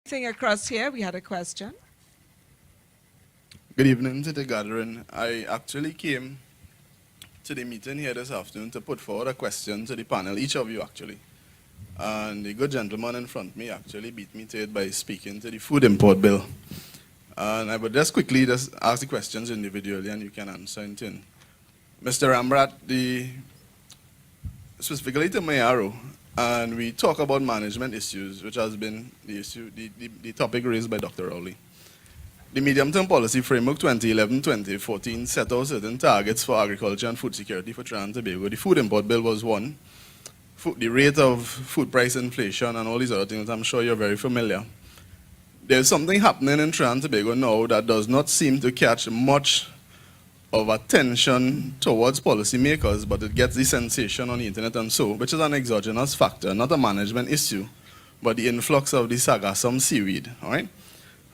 Thing across here, we had a question. Good evening to the gathering. I actually came to the meeting here this afternoon to put forward a question to the panel, each of you actually. And the good gentleman in front of me actually beat me to it by speaking to the food import bill. And I would just quickly just ask the questions individually and you can answer in turn. Mr. Rambrat, specifically to Mayaro, and we talk about management issues, which has been the topic raised by Dr. Rowley. The medium-term policy framework 2011-2014 set out certain targets for agriculture and food security for Trinidad and Tobago. The food import bill was one. The rate of food price inflation and all these other things, I'm sure you're very familiar. There's something happening in Trinidad and Tobago now that does not seem to catch much of attention towards policymakers, but it gets the sensation on the internet and so, which is an exogenous factor, not a management issue, but the influx of the sargassum seaweed, all right?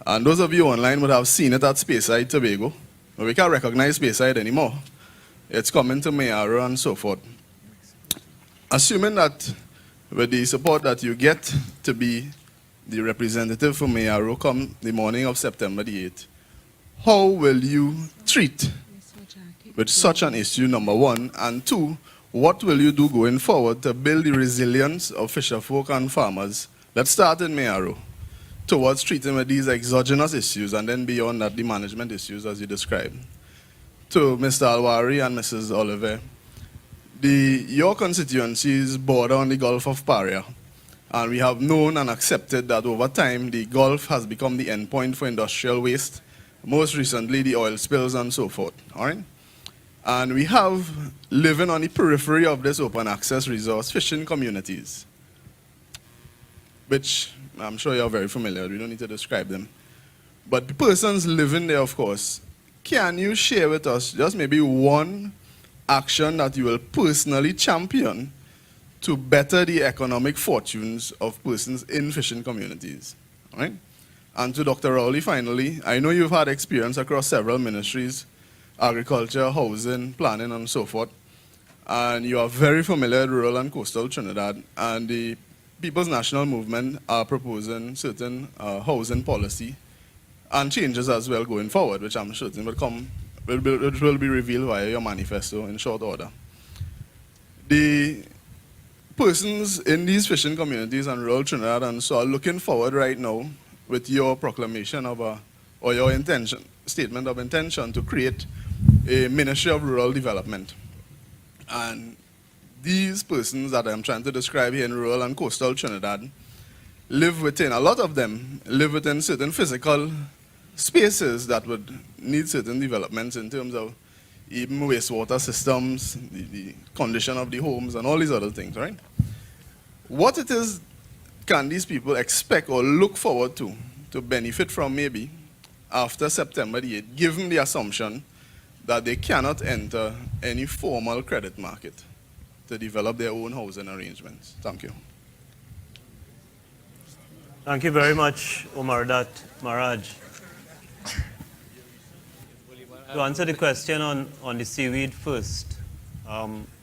And those of you online would have seen it at Speyside, Tobago, but we can't recognize Speyside anymore. It's coming to Mayaro and so forth. Assuming that with the support that you get to be the representative for Mayaro come the morning of September the 8th, how will you treat with such an issue, number one, and two, what will you do going forward to build the resilience of fisherfolk and farmers? Let's start in Mayaro, towards treating with these exogenous issues, and then beyond that, the management issues as you described. To Mr. Alwari and Mrs. Oliver, your constituencies border on the Gulf of Paria, and we have known and accepted that over time, the Gulf has become the endpoint for industrial waste, most recently the oil spills and so forth, all right? And we have, living on the periphery of this open access resource, fishing communities, which I'm sure you're very familiar with. We don't need to describe them. But the persons living there, of course, can you share with us just maybe one action that you will personally champion to better the economic fortunes of persons in fishing communities, all right? And to Dr. Rowley, finally, I know you've had experience across several ministries, agriculture, housing, planning, and so forth. And you are very familiar with rural and coastal Trinidad. And the People's National Movement are proposing certain housing policy and changes as well going forward, which I'm certain will be revealed via your manifesto in short order. The persons in these fishing communities and rural Trinidad and so are looking forward right now with your proclamation of or your statement of intention to create a Ministry of Rural Development. And these persons that I'm trying to describe here in rural and coastal Trinidad live within, a lot of them live within certain physical spaces that would need certain developments in terms of even wastewater systems, the condition of the homes, and all these other things, right? What it is can these people expect or look forward to benefit from maybe after September the 8th, given the assumption that they cannot enter any formal credit market to develop their own housing arrangements? Thank you. Thank you very much, Omardat Maraj. To answer the question on the seaweed first,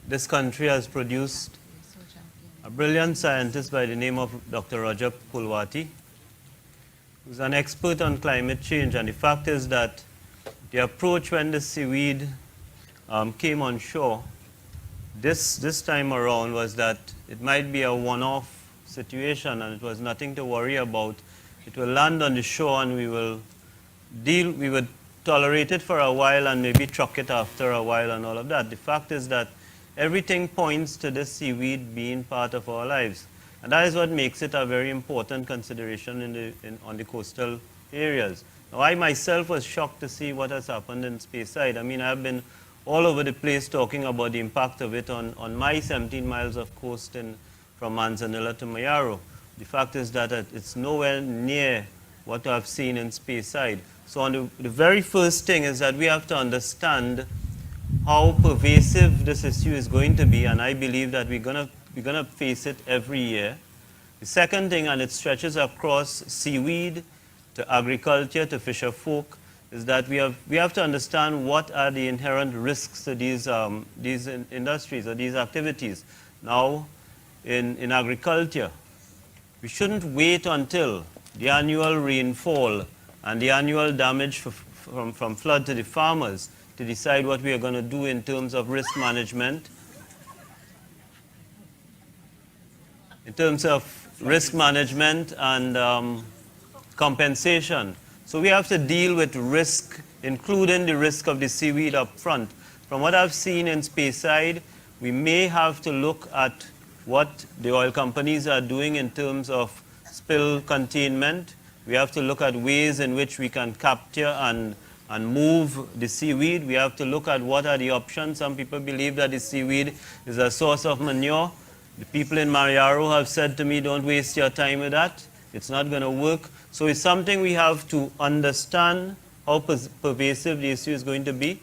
this country has produced a brilliant scientist by the name of Dr. Rajab Pulwati, who's an expert on climate change. And the fact is that the approach when the seaweed came on shore this time around was that it might be a one-off situation and it was nothing to worry about. It will land on the shore and we would tolerate it for a while and maybe truck it after a while and all of that. The fact is that everything points to this seaweed being part of our lives. And that is what makes it a very important consideration on the coastal areas. Now, I myself was shocked to see what has happened in Speyside. I mean, I've been all over the place talking about the impact of it on my 17 miles of coast from Manzanilla to Mayaro. The fact is that it's nowhere near what I've seen in Speyside. So the very first thing is that we have to understand how pervasive this issue is going to be, and I believe that we're gonna face it every year. The second thing, and it stretches across seaweed to agriculture to fisher folk, is that we have to understand what are the inherent risks to these industries or these activities. Now, in agriculture, we shouldn't wait until the annual rainfall, and the annual damage from flood to the farmers to decide what we are going to do in terms of risk management. In terms of risk management and compensation. So we have to deal with risk, including the risk of the seaweed up front. From what I've seen in Speyside, we may have to look at what the oil companies are doing in terms of spill containment. We have to look at ways in which we can capture and move the seaweed. We have to look at what are the options. Some people believe that the seaweed is a source of manure. The people in Mariaro have said to me, don't waste your time with that. It's not going to work. So it's something we have to understand how pervasive the issue is going to be.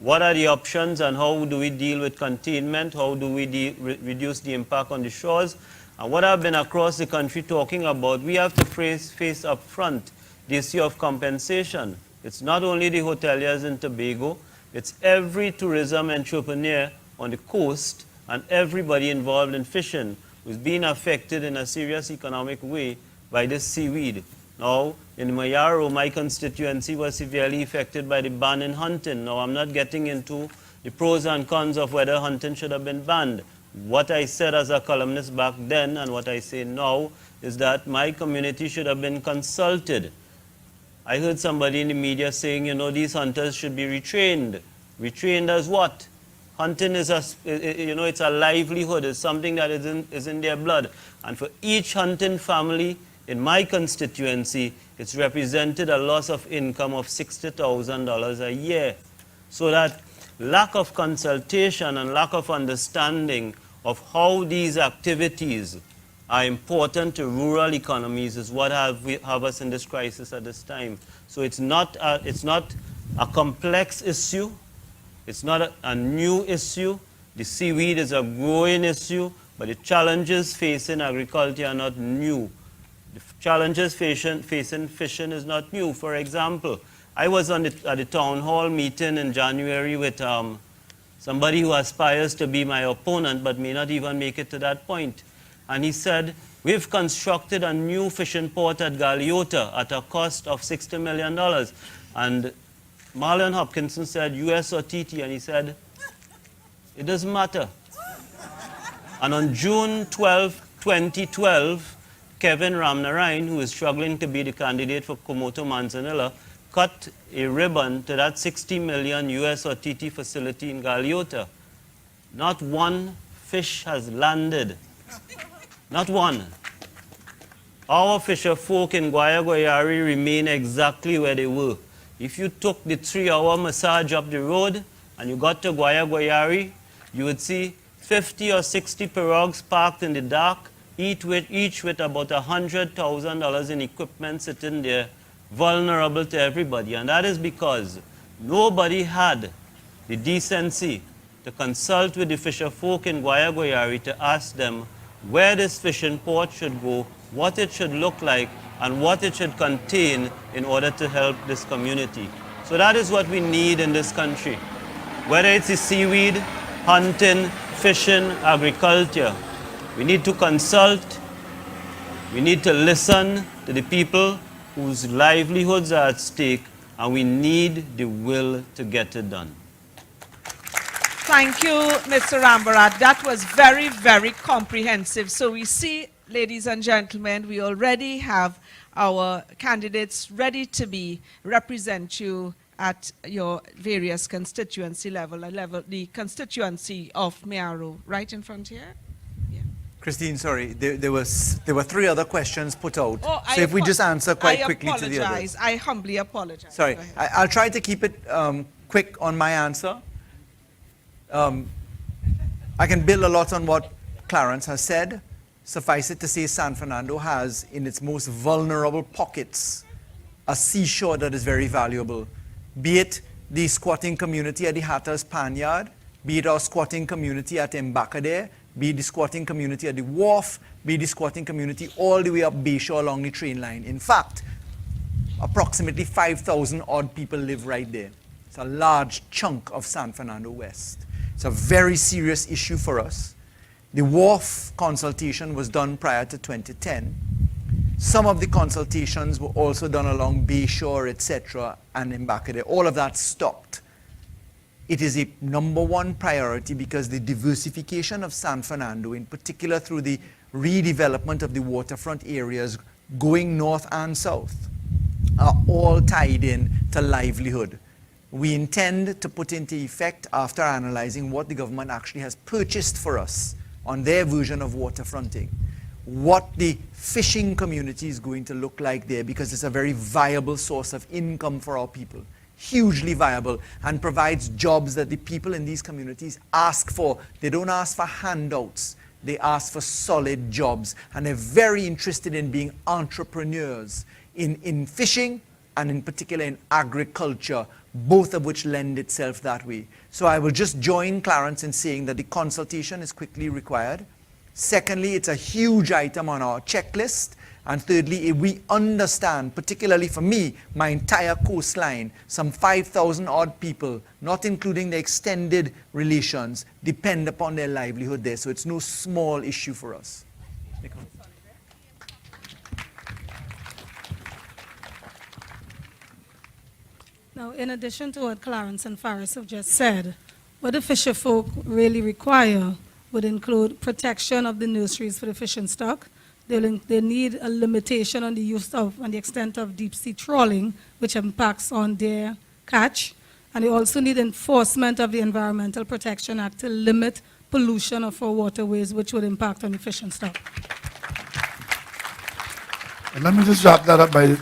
What are the options and how do we deal with containment? How do we reduce the impact on the shores? And what I've been across the country talking about, we have to face up front the issue of compensation. It's not only the hoteliers in Tobago, it's every tourism entrepreneur on the coast and everybody involved in fishing who's being affected in a serious economic way by this seaweed. Now, in Mayaro, my constituency was severely affected by the ban in hunting. Now, I'm not getting into the pros and cons of whether hunting should have been banned. What I said as a columnist back then and what I say now is that my community should have been consulted. I heard somebody in the media saying, you know, these hunters should be retrained. Retrained as what? Hunting is it's a livelihood. It's something that is in their blood. And for each hunting family in my constituency, it's represented a loss of income of $60,000 a year. So that lack of consultation and lack of understanding of how these activities are important to rural economies is what have us in this crisis at this time. So it's not a complex issue. It's not a new issue. The seaweed is a growing issue, but the challenges facing agriculture are not new. The challenges facing fishing is not new. For example, I was at the town hall meeting in January with somebody who aspires to be my opponent but may not even make it to that point. And he said, we've constructed a new fishing port at Galeota at a cost of $60 million. And Marlon Hopkinson said, US or TT? And he said, it doesn't matter. And on June 12, 2012, Kevin Ramnarine, who is struggling to be the candidate for Komoto Manzanilla, cut a ribbon to that $60 million US or TT facility in Galeota. Not one fish has landed. Not one. Our fisher folk in Guayaguayari remain exactly where they were. If you took the 3-hour massage up the road and you got to Guayaguayari, you would see 50 or 60 pirogues parked in the dock, each with about $100,000 in equipment sitting there, vulnerable to everybody. And that is because nobody had the decency to consult with the fisher folk in Guayaguayari to ask them where this fishing port should go, what it should look like, and what it should contain in order to help this community. So that is what we need in this country. Whether it's the seaweed, hunting, fishing, agriculture, we need to consult, we need to listen to the people whose livelihoods are at stake, and we need the will to get it done. Thank you, Mr. Rambarat. That was very, very comprehensive. So we see, ladies and gentlemen, we already have our candidates ready to represent you at your various constituency level, the constituency of Mayaro, right in front here. Yeah. Christine, sorry, there were 3 other questions put out. Oh, so if we just answer quite quickly to the others. I humbly apologize. Sorry, I'll try to keep it quick on my answer. I can build a lot on what Clarence has said. Suffice it to say, San Fernando has, in its most vulnerable pockets, a seashore that is very valuable. Be it the squatting community at the Hatter's Panyard, be it our squatting community at Mbakade, be it the squatting community at the wharf, be it the squatting community all the way up Bayshore along the train line. In fact, approximately 5,000 odd people live right there. It's a large chunk of San Fernando West. It's a very serious issue for us. The wharf consultation was done prior to 2010. Some of the consultations were also done along Bayshore, etc., and in Embarcadero. All of that stopped. It is a #1 priority because the diversification of San Fernando, in particular through the redevelopment of the waterfront areas going north and south, are all tied in to livelihood. We intend to put into effect, after analyzing what the government actually has purchased for us on their version of waterfronting, what the fishing community is going to look like there, because it's a very viable source of income for our people, hugely viable, and provides jobs that the people in these communities ask for. They don't ask for handouts, they ask for solid jobs, and they're very interested in being entrepreneurs in fishing and in particular in agriculture, both of which lend itself that way. So I will just join Clarence in saying that the consultation is quickly required. Secondly, it's a huge item on our checklist. And thirdly, we understand, particularly for me, my entire coastline, some 5,000 odd people, not including the extended relations, depend upon their livelihood there. So it's no small issue for us. Now, in addition to what Clarence and Faris have just said, what the fisher folk really require would include protection of the nurseries for the fishing stock. They need a limitation on the use of and the extent of deep sea trawling, which impacts on their catch. And they also need enforcement of the Environmental Protection Act to limit pollution of our waterways, which would impact on the fishing stock. And let me just wrap that up by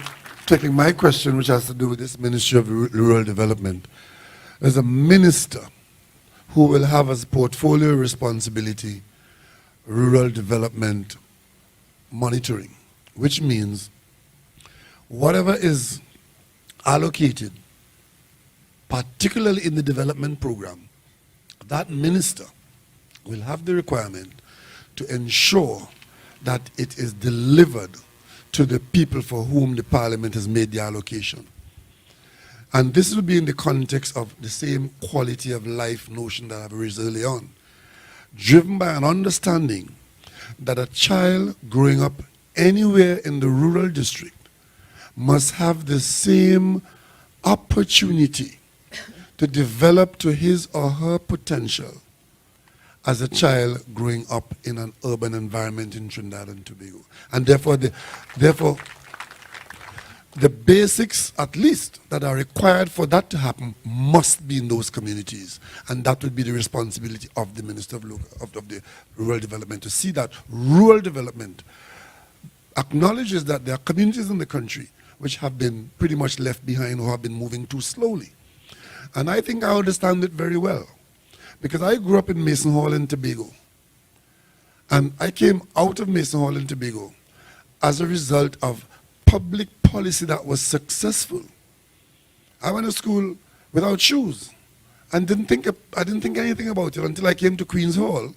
taking my question, which has to do with this Ministry of Rural Development. There's a minister who will have as portfolio responsibility rural development monitoring, which means whatever is allocated, particularly in the development program, that minister will have the requirement to ensure that it is delivered to the people for whom the parliament has made the allocation. And this will be in the context of the same quality of life notion that I've raised early on, driven by an understanding that a child growing up anywhere in the rural district must have the same opportunity to develop to his or her potential as a child growing up in an urban environment in Trinidad and Tobago. And therefore the basics, at least, that are required for that to happen must be in those communities. And that would be the responsibility of the Minister of the Rural Development, to see that rural development acknowledges that there are communities in the country which have been pretty much left behind or have been moving too slowly. And I think I understand it very well, because I grew up in Mason Hall in Tobago. And I came out of Mason Hall in Tobago as a result of public policy that was successful. I went to school without shoes and I didn't think anything about it until I came to Queen's Hall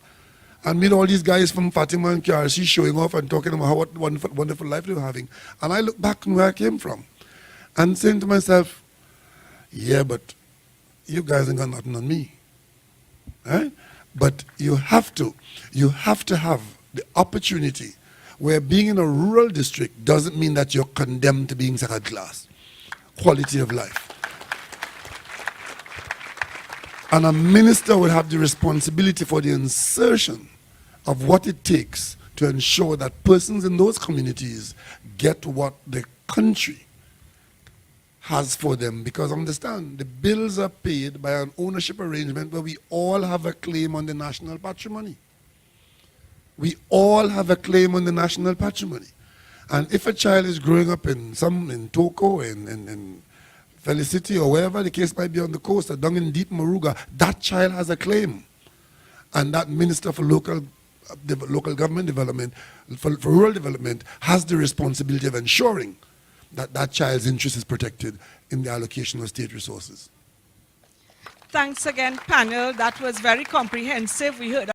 and met all these guys from Fatima and KRC showing off and talking about what wonderful life they were having. And I look back on where I came from and saying to myself, yeah, but you guys ain't got nothing on me. Right? But you have to have the opportunity where being in a rural district doesn't mean that you're condemned to being second class. Quality of life. And a minister will have the responsibility for the insertion of what it takes to ensure that persons in those communities get what the country has for them. Because understand, the bills are paid by an ownership arrangement where we all have a claim on the national patrimony. We all have a claim on the national patrimony. And if a child is growing up in Toko, in Felicity, or wherever the case might be on the coast, or down in deep Moruga, that child has a claim. And that Minister for Local Government Development, for Rural Development, has the responsibility of ensuring that that child's interest is protected in the allocation of state resources. Thanks again, panel. That was very comprehensive. We heard